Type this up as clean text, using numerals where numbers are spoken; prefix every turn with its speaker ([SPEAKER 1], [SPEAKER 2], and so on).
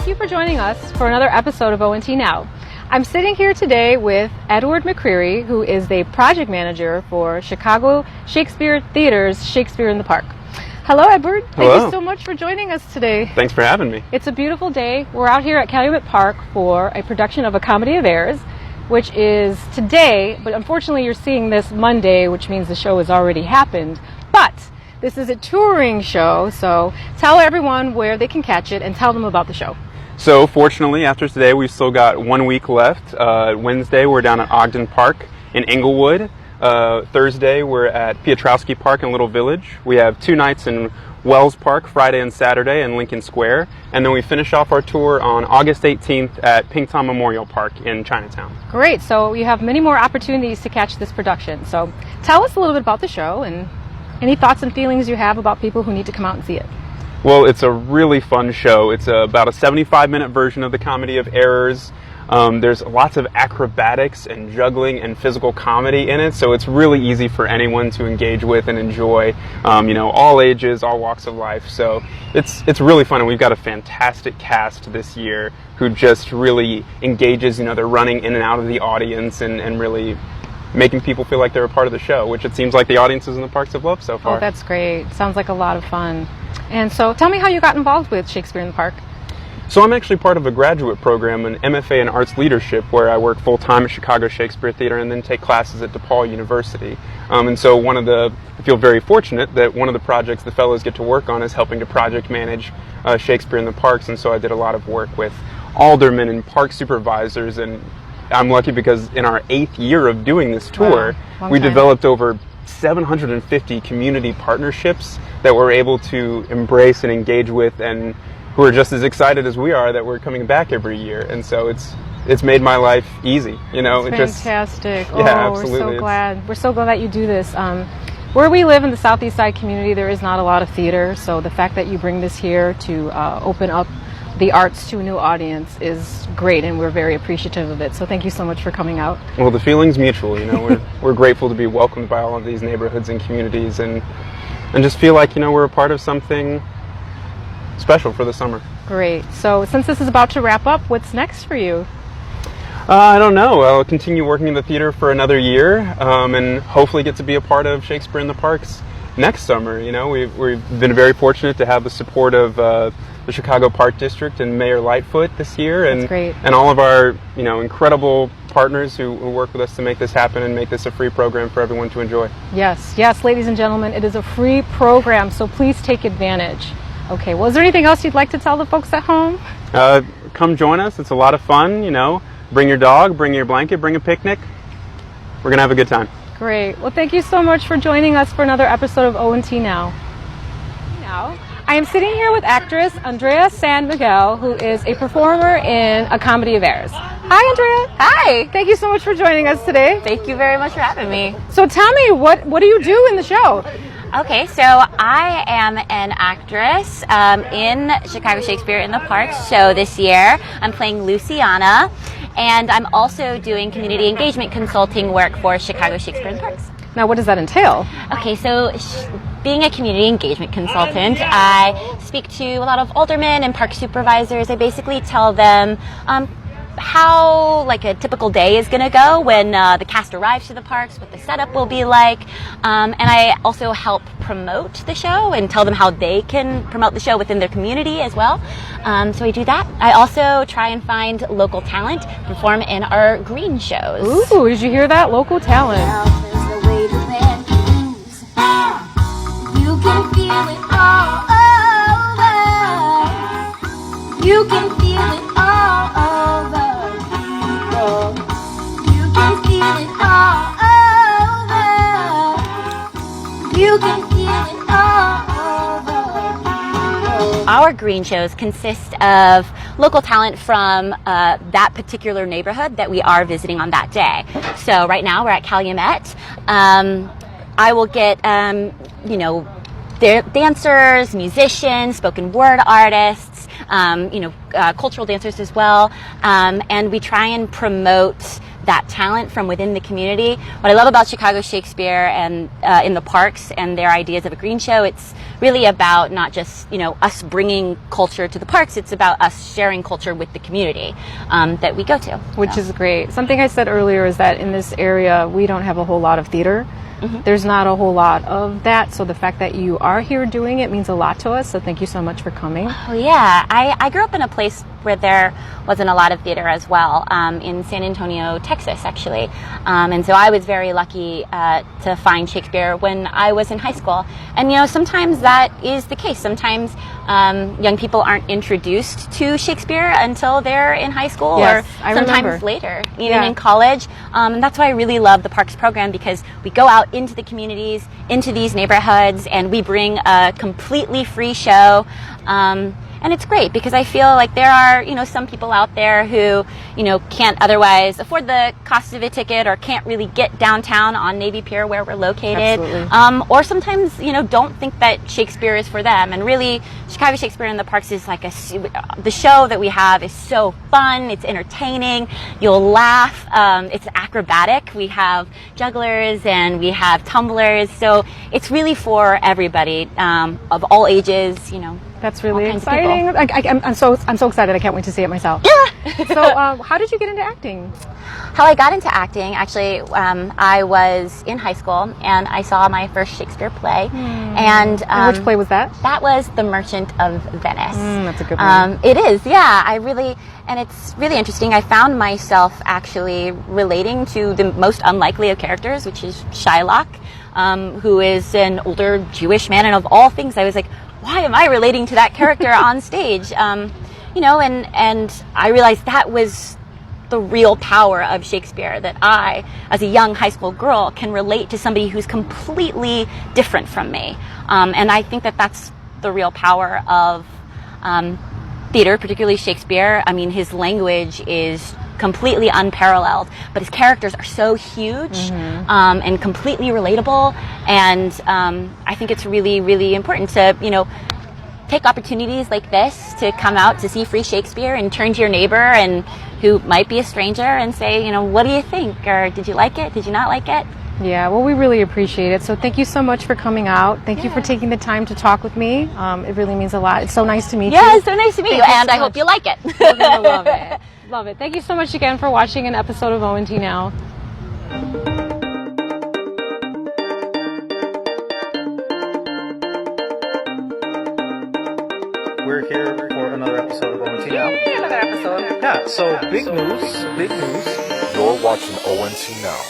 [SPEAKER 1] you for joining us for another episode of ONT Now. I'm sitting here today with Edward McCreary, who is the project manager for Chicago Shakespeare Theater's Shakespeare in the Park. Hello, Edward.
[SPEAKER 2] Hello.
[SPEAKER 1] Thank you so much for joining us today.
[SPEAKER 2] Thanks for having me.
[SPEAKER 1] It's a beautiful day. We're out here at Calumet Park for a production of A Comedy of Errors, which is today, but unfortunately you're seeing this Monday, which means the show has already happened. But this is a touring show, so tell everyone where they can catch it and tell them about the show.
[SPEAKER 2] So fortunately, after today, we've still got 1 week left. Wednesday, we're down at Ogden Park in Englewood. Thursday, we're at Piotrowski Park in Little Village. We have 2 nights in Wells Park, Friday and Saturday in Lincoln Square. And then we finish off our tour on August 18th at Pinktown Memorial Park in Chinatown.
[SPEAKER 1] Great. So you have many more opportunities to catch this production. So tell us a little bit about the show and any thoughts and feelings you have about people who need to come out and see it.
[SPEAKER 2] Well, it's a really fun show. It's about a 75-minute version of The Comedy of Errors. There's lots of acrobatics and juggling and physical comedy in it, so it's really easy for anyone to engage with and enjoy, all ages, all walks of life. So it's really fun, and we've got a fantastic cast this year who just really engages. They're running in and out of the audience and really making people feel like they're a part of the show, which it seems like the audiences in the parks have loved so far.
[SPEAKER 1] Oh, that's great. Sounds like a lot of fun. And so tell me how you got involved with Shakespeare in the Park.
[SPEAKER 2] So I'm actually part of a graduate program, an MFA in Arts Leadership, where I work full-time at Chicago Shakespeare Theater and then take classes at DePaul University. And so I feel very fortunate that one of the projects the fellows get to work on is helping to project manage Shakespeare in the Parks, and so I did a lot of work with aldermen and park supervisors, and I'm lucky because in our 8th year of doing this tour, we developed over 750 community partnerships that we're able to embrace and engage with, and who are just as excited as we are that we're coming back every year. And so it's made my life easy.
[SPEAKER 1] It's fantastic.
[SPEAKER 2] Absolutely.
[SPEAKER 1] We're so glad. We're so glad that you do this. Where we live in the Southeast Side community, there is not a lot of theater, so the fact that you bring this here to open up the arts to a new audience is great, and we're very appreciative of it. So thank you so much for coming out.
[SPEAKER 2] Well, the feeling's mutual. We're grateful to be welcomed by all of these neighborhoods and communities, and just feel like we're a part of something special for the summer.
[SPEAKER 1] Great. So since this is about to wrap up, what's next for you?
[SPEAKER 2] I don't know. I'll continue working in the theater for another year, and hopefully get to be a part of Shakespeare in the Parks next summer. We've been very fortunate to have the support of the Chicago Park District and Mayor Lightfoot this year, and all of our incredible partners who work with us to make this happen and make this a free program for everyone to enjoy.
[SPEAKER 1] Yes, ladies and gentlemen, it is a free program, so please take advantage. Okay, well, is there anything else you'd like to tell the folks at home?
[SPEAKER 2] Come join us. It's a lot of fun. Bring your dog, bring your blanket, bring a picnic. We're gonna have a good time. Great.
[SPEAKER 1] Well, thank you so much for joining us for another episode of ONT Now. I am sitting here with actress Andrea San Miguel, who is a performer in A Comedy of Errors. Hi, Andrea.
[SPEAKER 3] Hi.
[SPEAKER 1] Thank you so much for joining us today.
[SPEAKER 3] Thank you very much for having me.
[SPEAKER 1] So tell me, what do you do in the show?
[SPEAKER 3] Okay, so I am an actress in Chicago Shakespeare in the Park show this year. I'm playing Luciana, and I'm also doing community engagement consulting work for Chicago Shakespeare in the Parks.
[SPEAKER 1] Now, what does that entail?
[SPEAKER 3] Okay, so being a community engagement consultant, I speak to a lot of aldermen and park supervisors. I basically tell them how a typical day is going to go when the cast arrives to the parks, what the setup will be like, and I also help promote the show and tell them how they can promote the show within their community as well. So I do that. I also try and find local talent to perform in our green shows.
[SPEAKER 1] Ooh, did you hear that? Local talent.
[SPEAKER 4] You can feel it all over. You can feel it all over. You can feel it all over. You can feel it all over.
[SPEAKER 3] Our green shows consist of local talent from that particular neighborhood that we are visiting on that day. So right now we're at Calumet. I will get dancers, musicians, spoken word artists, cultural dancers as well, and we try and promote that talent from within the community. What I love about Chicago Shakespeare and in the parks and their ideas of a green show, it's really about not just, us bringing culture to the parks, it's about us sharing culture with the community that we go to.
[SPEAKER 1] Which is great. Something I said earlier is that in this area, we don't have a whole lot of theater. There's not a whole lot of that, so the fact that you are here doing it means a lot to us, so thank you so much for coming.
[SPEAKER 3] Oh yeah, I grew up in a place where there wasn't a lot of theater as well, in San Antonio, Texas actually, and so I was very lucky to find Shakespeare when I was in high school. And sometimes that is the case. Sometimes young people aren't introduced to Shakespeare until they're in high school,
[SPEAKER 1] Yes,
[SPEAKER 3] or
[SPEAKER 1] I
[SPEAKER 3] sometimes
[SPEAKER 1] remember.
[SPEAKER 3] later, even in college. And that's why I really love the Parks program, because we go out into the communities, into these neighborhoods, and we bring a completely free show. And it's great because I feel like there are, some people out there who, can't otherwise afford the cost of a ticket, or can't really get downtown on Navy Pier where we're located. Or sometimes, don't think that Shakespeare is for them. And really, Chicago Shakespeare in the Parks is like the show that we have is so fun. It's entertaining. You'll laugh. It's acrobatic. We have jugglers and we have tumblers. So it's really for everybody, of all ages,
[SPEAKER 1] That's really
[SPEAKER 3] all kinds of
[SPEAKER 1] exciting. I'm so excited. I can't wait to see it myself.
[SPEAKER 3] Yeah.
[SPEAKER 1] So, how did you get into acting?
[SPEAKER 3] How I got into acting, actually, I was in high school and I saw my first Shakespeare play. And
[SPEAKER 1] Which play was that?
[SPEAKER 3] that was The Merchant of Venice.
[SPEAKER 1] That's a good one.
[SPEAKER 3] It is, yeah. And it's really interesting. I found myself actually relating to the most unlikely of characters, which is Shylock, who is an older Jewish man. And of all things, I was like, why am I relating to that character on stage? And I realized that was the real power of Shakespeare, that I, as a young high school girl, can relate to somebody who's completely different from me. And I think that that's the real power of theater, particularly Shakespeare. I mean, his language is completely unparalleled, but his characters are so huge and completely relatable. And I think it's really, really important to, take opportunities like this to come out to see free Shakespeare and turn to your neighbor and who might be a stranger and say, what do you think? Or did you like it? Did you not like it?
[SPEAKER 1] Yeah, well, we really appreciate it. So thank you so much for coming out. Thank you for taking the time to talk with me. It really means a lot. It's so nice to meet you.
[SPEAKER 3] Yeah, it's so nice to meet you,
[SPEAKER 1] Thank you
[SPEAKER 3] and
[SPEAKER 1] so
[SPEAKER 3] I hope
[SPEAKER 1] much.
[SPEAKER 3] you like it.
[SPEAKER 1] You're gonna love it. Love it. Thank you so much again for watching an episode of ONT Now.
[SPEAKER 5] We're here for another episode of ONT Now.
[SPEAKER 1] Another episode.
[SPEAKER 5] Yeah, so big news.
[SPEAKER 6] You're watching ONT Now.